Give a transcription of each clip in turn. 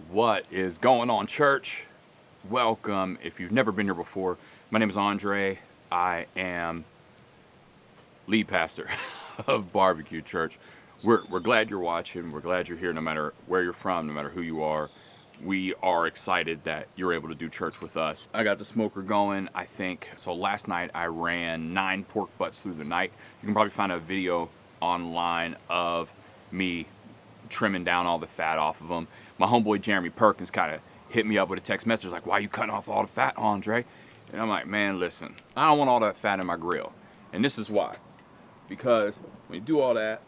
What is going on, church? Welcome. If you've never been here before, my name is Andre. I am lead pastor of Barbecue Church. We're glad you're watching. We're glad you're here no matter where you're from, no matter who you are. We are excited that you're able to do church with us. I got the smoker going, I think. So last night I ran 9 pork butts through the night. You can probably find a video online of me trimming down all the fat off of them. My homeboy Jeremy Perkins kind of hit me up with a text message like, "Why are you cutting off all the fat, Andre?" And I'm like, "Man, listen, I don't want all that fat in my grill." And this is why. Because when you do all that,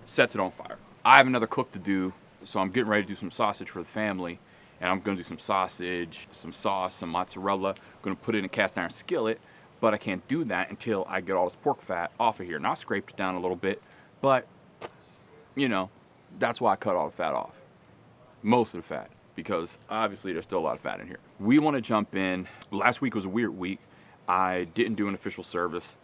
it sets it on fire. I have another cook to do, so I'm getting ready to do some sausage for the family. And I'm going to do some sausage, some sauce, some mozzarella. I'm going to put it in a cast iron skillet, but I can't do that until I get all this pork fat off of here. Now I scraped it down a little bit, but, you know, that's why I cut all the fat off. Most of the fat, because obviously there's still a lot of fat in here. We want to jump in. Last week was a weird week. I didn't do an official service.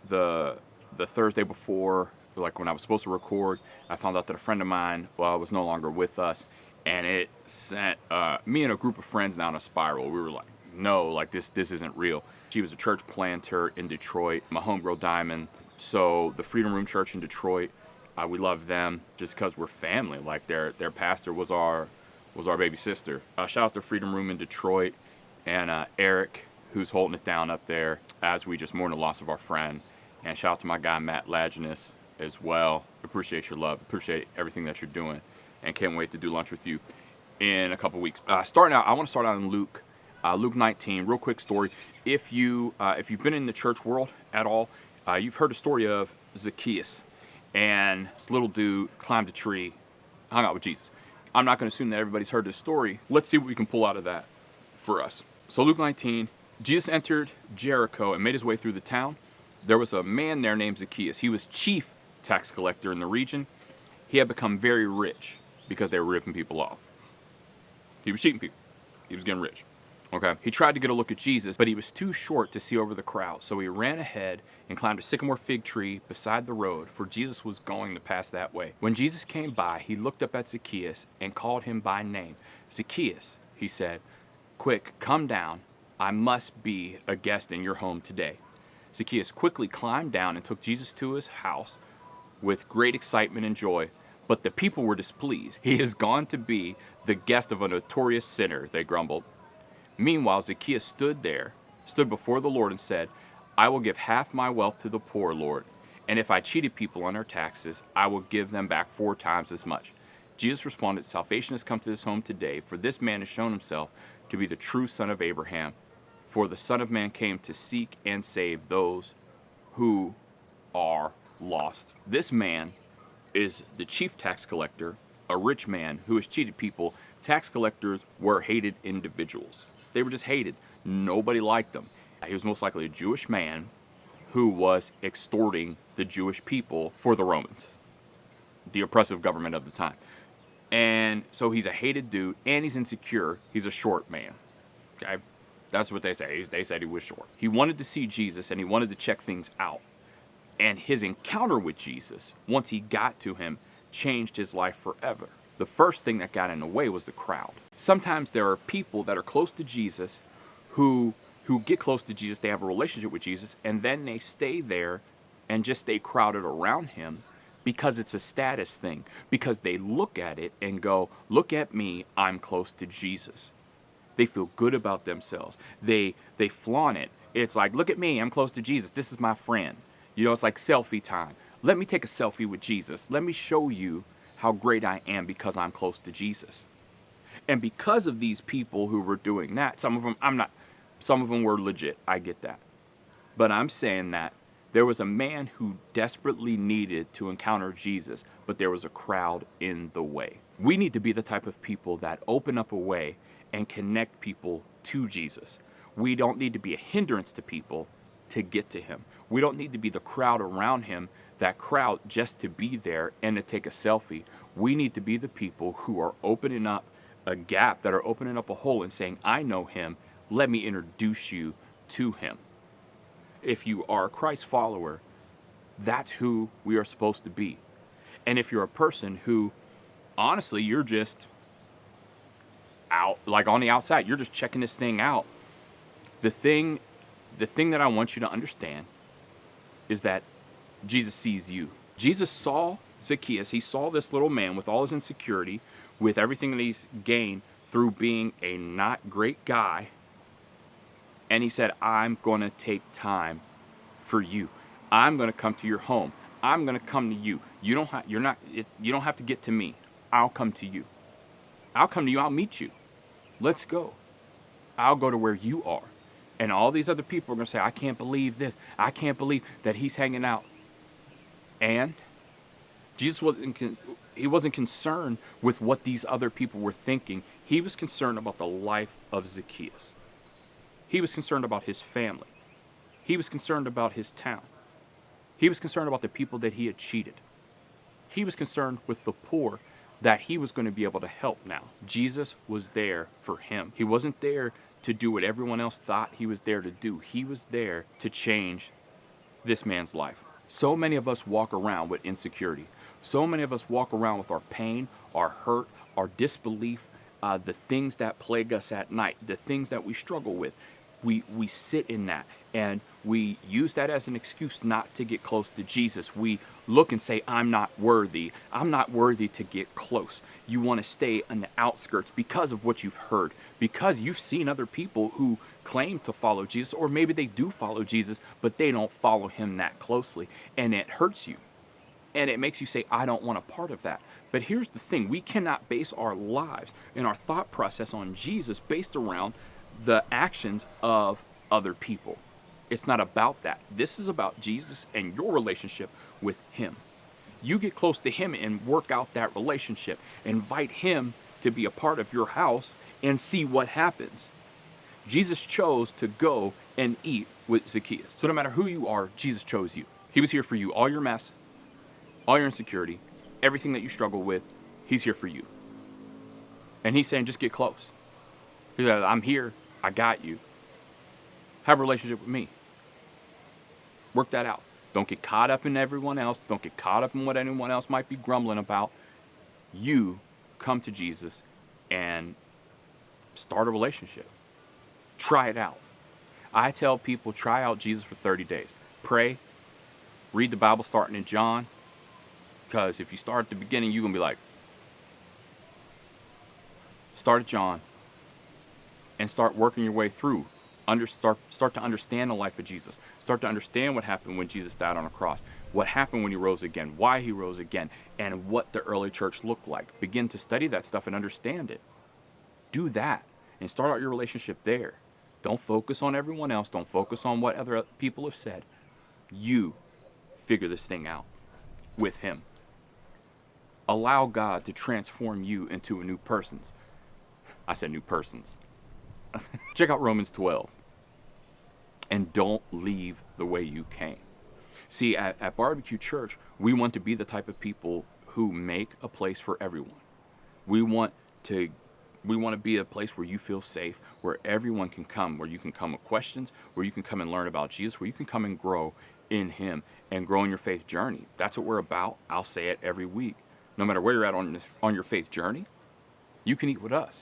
The Thursday before, like when I was supposed to record, I found out that a friend of mine, was no longer with us, and it sent me and a group of friends down a spiral. We were like, no, like this isn't real. She was a church planter in Detroit, my homegirl Diamond. So the Freedom Room Church in Detroit, we love them just because we're family. Like their pastor was our baby sister. Shout out to Freedom Room in Detroit and Eric, who's holding it down up there as we just mourn the loss of our friend. And shout out to my guy Matt Laginus as well. Appreciate your love. Appreciate everything that you're doing, and can't wait to do lunch with you in a couple weeks. Starting out, I want to start out in Luke 19. Real quick story. If you've been in the church world at all, you've heard the story of Zacchaeus. And this little dude climbed a tree, hung out with Jesus. I'm not going to assume that everybody's heard this story. Let's see what we can pull out of that for us. So Luke 19, Jesus entered Jericho and made his way through the town. There was a man there named Zacchaeus. He was chief tax collector in the region. He had become very rich because they were ripping people off. He was cheating people. He was getting rich. Okay. He tried to get a look at Jesus, but he was too short to see over the crowd. So he ran ahead and climbed a sycamore fig tree beside the road, for Jesus was going to pass that way. When Jesus came by, he looked up at Zacchaeus and called him by name. "Zacchaeus," he said, "quick, come down. I must be a guest in your home today." Zacchaeus quickly climbed down and took Jesus to his house with great excitement and joy. But the people were displeased. "He has gone to be the guest of a notorious sinner," they grumbled. Meanwhile, Zacchaeus stood before the Lord and said, "I will give half my wealth to the poor, Lord, and if I cheated people on their taxes, I will give them back 4 times as much." Jesus responded, "Salvation has come to this home today, for this man has shown himself to be the true son of Abraham. For the Son of Man came to seek and save those who are lost." This man is the chief tax collector, a rich man who has cheated people. Tax collectors were hated individuals. They were just hated. Nobody liked them. He was most likely a Jewish man who was extorting the Jewish people for the Romans, the oppressive government of the time. And so he's a hated dude, and he's insecure. He's a short man. Okay? That's what they say. They said he was short. He wanted to see Jesus, and he wanted to check things out. And his encounter with Jesus, once he got to him, changed his life forever. The first thing that got in the way was the crowd. Sometimes there are people that are close to Jesus who get close to Jesus, they have a relationship with Jesus, and then they stay there and just stay crowded around him because it's a status thing. Because they look at it and go, "Look at me, I'm close to Jesus." They feel good about themselves. They flaunt it. It's like, "Look at me, I'm close to Jesus. This is my friend." You know, it's like selfie time. Let me take a selfie with Jesus. Let me show you how great I am because I'm close to Jesus. And because of these people who were doing that, some of them were legit. I get that. But I'm saying that there was a man who desperately needed to encounter Jesus, but there was a crowd in the way. We need to be the type of people that open up a way and connect people to Jesus. We don't need to be a hindrance to people to get to him. We don't need to be the crowd around him, that crowd just to be there and to take a selfie. We need to be the people who are opening up a gap, that are opening up a hole and saying, "I know him, let me introduce you to him." If you are a Christ follower, that's who we are supposed to be. And if you're a person who, honestly, you're just out, like on the outside. You're just checking this thing out. The thing that I want you to understand is that Jesus sees you. Jesus saw Zacchaeus. He saw this little man with all his insecurity, with everything that he's gained through being a not great guy. And he said, I'm going to take time for you. I'm going to come to your home. I'm going to come to you. You don't have to get to me. I'll come to you. I'll come to you. I'll meet you. Let's go. I'll go to where you are. And all these other people are going to say, I can't believe this. I can't believe that he's hanging out. And Jesus wasn't concerned with what these other people were thinking. He was concerned about the life of Zacchaeus. He was concerned about his family. He was concerned about his town. He was concerned about the people that he had cheated. He was concerned with the poor that he was going to be able to help now. Jesus was there for him. He wasn't there to do what everyone else thought he was there to do. He was there to change this man's life. So many of us walk around with insecurity. So many of us walk around with our pain, our hurt, our disbelief, the things that plague us at night, the things that we struggle with. We sit in that and we use that as an excuse not to get close to Jesus. We look and say, I'm not worthy. I'm not worthy to get close. You want to stay on the outskirts because of what you've heard, because you've seen other people who claim to follow Jesus, or maybe they do follow Jesus, but they don't follow him that closely. And it hurts you. And it makes you say, I don't want a part of that. But here's the thing. We cannot base our lives and our thought process on Jesus based around the actions of other people. It's not about that. This is about Jesus and your relationship with him. You get close to him and work out that relationship. Invite him to be a part of your house and see what happens. Jesus chose to go and eat with Zacchaeus. So no matter who you are, Jesus chose you. He was here for you. All your mess, all your insecurity, everything that you struggle with, he's here for you. And he's saying, just get close. He's like, I'm here. I got you. Have a relationship with me. Work that out. Don't get caught up in everyone else. Don't get caught up in what anyone else might be grumbling about. You come to Jesus and start a relationship. Try it out. I tell people, try out Jesus for 30 days. Pray. Read the Bible starting in John. Because if you start at the beginning, you're going to be like, start at John and start working your way through. Start to understand the life of Jesus. Start to understand what happened when Jesus died on a cross. What happened when he rose again. Why he rose again. And what the early church looked like. Begin to study that stuff and understand it. Do that. And start out your relationship there. Don't focus on everyone else. Don't focus on what other people have said. You figure this thing out with him. Allow God to transform you into a new person. I said new persons. Check out Romans 12. And don't leave the way you came. See, at Barbecue Church, we want to be the type of people who make a place for everyone. We want to be a place where you feel safe, where everyone can come, where you can come with questions, where you can come and learn about Jesus, where you can come and grow in him and grow in your faith journey. That's what we're about. I'll say it every week. No matter where you're at on your faith journey, you can eat with us.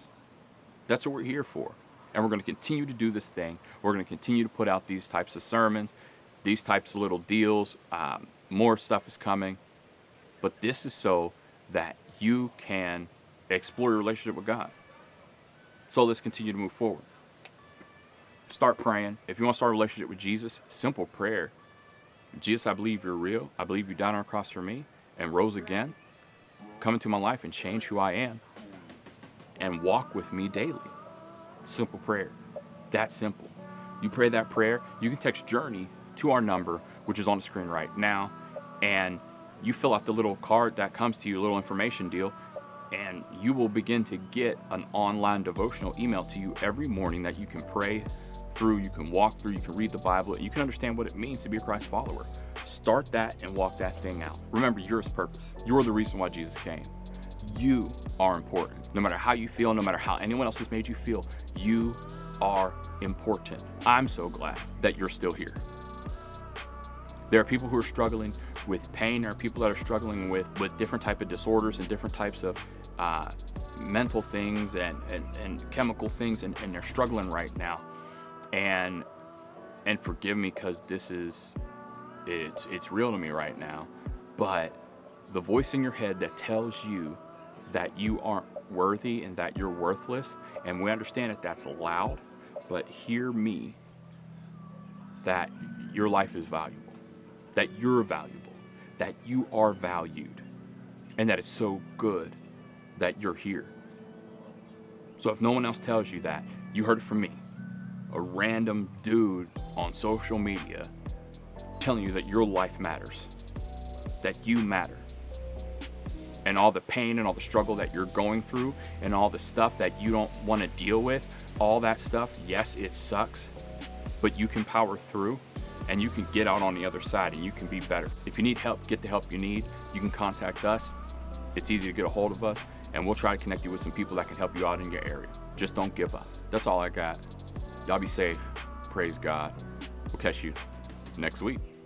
That's what we're here for. And we're going to continue to do this thing. We're going to continue to put out these types of sermons, these types of little deals. More stuff is coming. But this is so that you can explore your relationship with God. So let's continue to move forward. Start praying. If you want to start a relationship with Jesus, simple prayer. Jesus, I believe you're real. I believe you died on a cross for me and rose again. Come into my life and change who I am. And walk with me daily. Simple prayer. That simple. You pray that prayer. You can text Journey to our number, which is on the screen right now. And you fill out the little card that comes to you, a little information deal. And you will begin to get an online devotional email to you every morning that you can pray through, you can walk through, you can read the Bible, and you can understand what it means to be a Christ follower. Start that and walk that thing out. Remember, you're his purpose. You're the reason why Jesus came. You are important. No matter how you feel, no matter how anyone else has made you feel, you are important. I'm so glad that you're still here. There are people who are struggling with pain. There are people that are struggling with different type of disorders and different types of mental things and chemical things, and they're struggling right now. And forgive me, because it's real to me right now. But the voice in your head that tells you that you aren't worthy and that you're worthless, and we understand that that's loud, but hear me, that your life is valuable, that you're valuable, that you are valued, and that it's so good that you're here. So if no one else tells you that, you heard it from me, a random dude on social media telling you that your life matters, that you matter. And all the pain and all the struggle that you're going through and all the stuff that you don't want to deal with, all that stuff, yes, it sucks, but you can power through and you can get out on the other side and you can be better. If you need help, get the help you need. You can contact us. It's easy to get a hold of us, and we'll try to connect you with some people that can help you out in your area. Just don't give up. That's all I got. Y'all be safe. Praise God. We'll catch you next week.